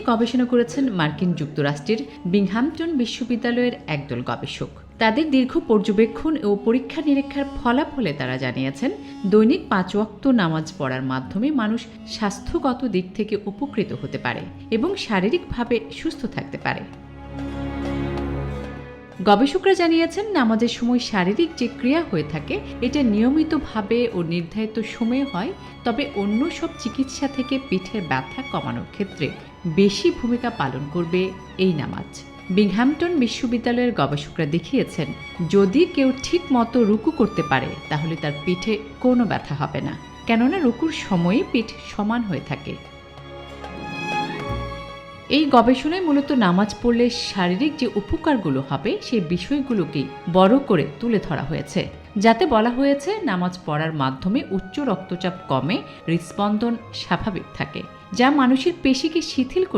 গবেষণা করেছেন মার্কিন যুক্তরাষ্ট্রের বিংহামটন বিশ্ববিদ্যালয়ের একদল গবেষক। তাদের দীর্ঘ পর্যবেক্ষণ ও পরীক্ষা নিরীক্ষার ফলাফলে তারা জানিয়েছেন, দৈনিক 5 ওয়াক্ত নামাজ পড়ার মাধ্যমে মানুষ স্বাস্থ্যগত দিক থেকে উপকৃত হতে পারে এবং শারীরিকভাবে সুস্থ থাকতে পারে। গবেষকরা জানিয়েছেন, নামাজের সময় শারীরিক যে ক্রিয়া হয়ে থাকে এটা নিয়মিতভাবে ও নির্ধারিত সময়ে হয়, তবে অন্য সব চিকিৎসা থেকে পিঠের ব্যথা কমানোর ক্ষেত্রে বেশি ভূমিকা পালন করবে এই নামাজ। বিংহামটন বিশ্ববিদ্যালয়ের গবেষকরা দেখিয়েছেন, যদি কেউ ঠিক মতো রুকু করতে পারে তাহলে তার পিঠে কোনো ব্যথা হবে না, কেননা রুকুর সময়ে পিঠ সমান হয়ে থাকে। এই গবেষণায় মূলত নামাজ পড়লে শারীরিক যে উপকারগুলো হবে সেই বিষয়গুলোকেই বড় করে তুলে ধরা হয়েছে, যাতে বলা হয়েছে নামাজ পড়ার মাধ্যমে উচ্চ রক্তচাপ কমে, হৃদস্পন্দন স্বাভাবিক থাকে, যা মানুষের পেশিকে শিথিল করতে